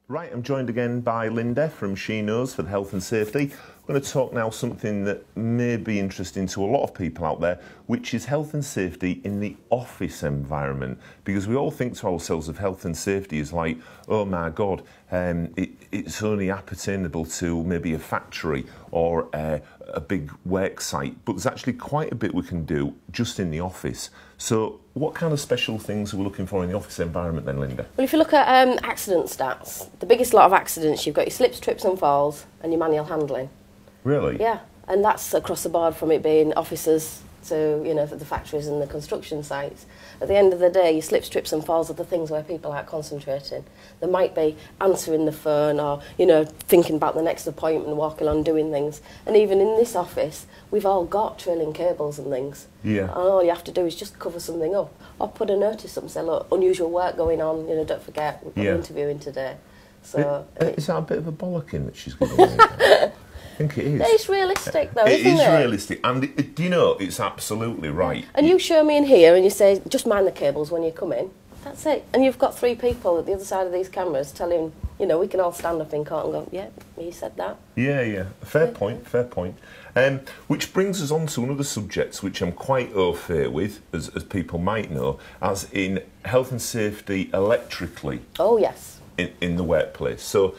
Right, I'm joined again by Linda from She Knows for the health and safety. I'm going to talk now something that may be interesting to a lot of people out there, which is health and safety in the office environment. Because we all think to ourselves of health and safety as like, oh my God, it's only appertainable to maybe a factory or a big work site, but there's actually quite a bit we can do just in the office. So what kind of special things are we looking for in the office environment then, Linda? Well, if you look at accident stats, the biggest lot of accidents, you've got your slips, trips and falls and your manual handling. Really? Yeah, and that's across the board from it being offices to, you know, the factories and the construction sites. At the end of the day, your slips, trips and falls are the things where people aren't concentrating. They might be answering the phone or, you know, thinking about the next appointment, walking on, doing things. And even in this office, we've all got trailing cables and things. Yeah. And all you have to do is just cover something up or put a notice up and say, look, unusual work going on, you know, don't forget, we've got an interview in today. So is that a bit of a bollocking that she's giving me? I think it is. It's realistic though, isn't it? It is realistic, and you know, it's absolutely right. And you show me in here and you say, just mind the cables when you come in. That's it. And you've got three people at the other side of these cameras telling, you know, we can all stand up in court and go, yeah, you said that. Yeah. Fair point, fair point. Which brings us on to another subject which I'm quite au fait with, as people might know, as in health and safety electrically. Oh, yes. In the workplace. So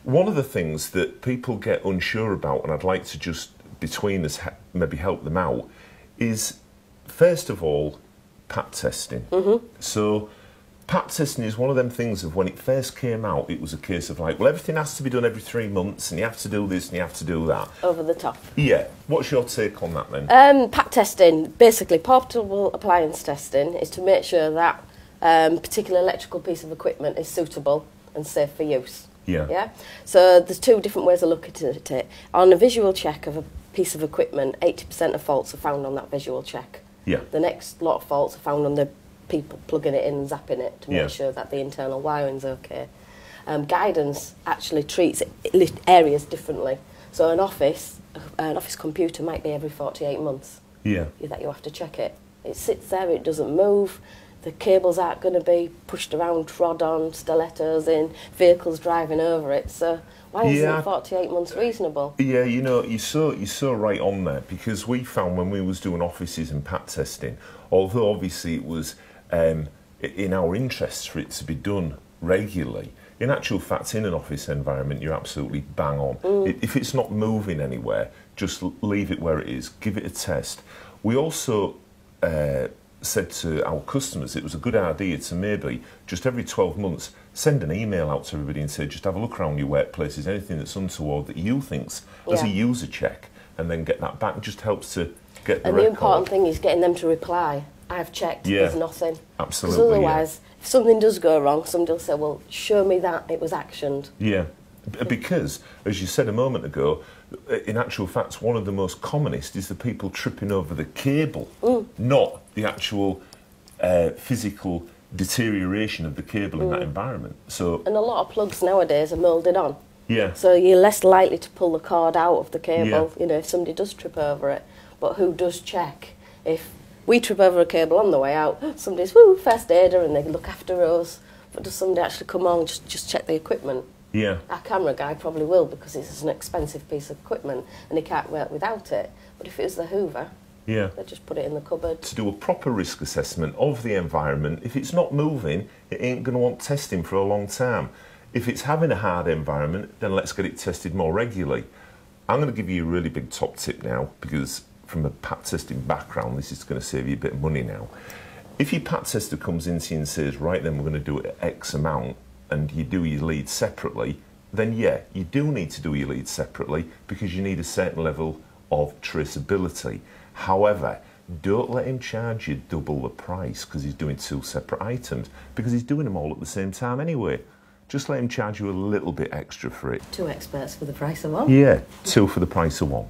one of the things that people get unsure about, and I'd like to just, between us, maybe help them out, is, first of all, pat testing. Mm-hmm. So pat testing is one of them things of when it first came out, it was a case of like, well, everything has to be done every 3 months, and you have to do this and you have to do that. Over the top. Yeah. What's your take on that then? Pat testing, basically portable appliance testing, is to make sure that particular electrical piece of equipment is suitable and safe for use. Yeah. So there's two different ways of looking at it. On a visual check of a piece of equipment, 80% of faults are found on that visual check. Yeah. The next lot of faults are found on the people plugging it in and zapping it to make sure that the internal wiring's okay. Guidance actually treats areas differently. So an office computer might be every 48 months. Yeah. That you have to check it. It sits there, it doesn't move. The cables aren't going to be pushed around, trod on, stilettos in, vehicles driving over it. So why isn't 48 months reasonable? Yeah, you know, you're so right on there, because we found when we was doing offices and pat testing, although obviously it was in our interests for it to be done regularly, in actual fact, in an office environment, you're absolutely bang on. If it's not moving anywhere, just leave it where it is, give it a test. We also said to our customers it was a good idea to maybe just every 12 months send an email out to everybody and say, just have a look around your workplace, is anything that's untoward that you think's as a user check, and then get that back. It just helps to get the record. And the important thing is getting them to reply, I've checked, there's nothing. Absolutely. Because otherwise, if something does go wrong, somebody will say, well, show me that it was actioned. Yeah. Because, as you said a moment ago, in actual fact, one of the most commonest is the people tripping over the cable, not the actual physical deterioration of the cable in that environment. So, and a lot of plugs nowadays are moulded on. Yeah. So you're less likely to pull the cord out of the cable, you know, if somebody does trip over it. But who does check? If we trip over a cable on the way out, somebody's, first aider, and they look after us. But does somebody actually come on and just check the equipment? Yeah. Our camera guy probably will, because it's an expensive piece of equipment and he can't work without it. But if it was the Hoover, they'd just put it in the cupboard. To do a proper risk assessment of the environment, if it's not moving, it ain't going to want testing for a long time. If it's having a hard environment, then let's get it tested more regularly. I'm going to give you a really big top tip now, because from a pat testing background, this is going to save you a bit of money now. If your pat tester comes in to you and says, right then, we're going to do it at X amount, and you do your leads separately, then you do need to do your leads separately, because you need a certain level of traceability. However, don't let him charge you double the price because he's doing two separate items, because he's doing them all at the same time anyway. Just let him charge you a little bit extra for it. Two experts for the price of one. Yeah, two for the price of one.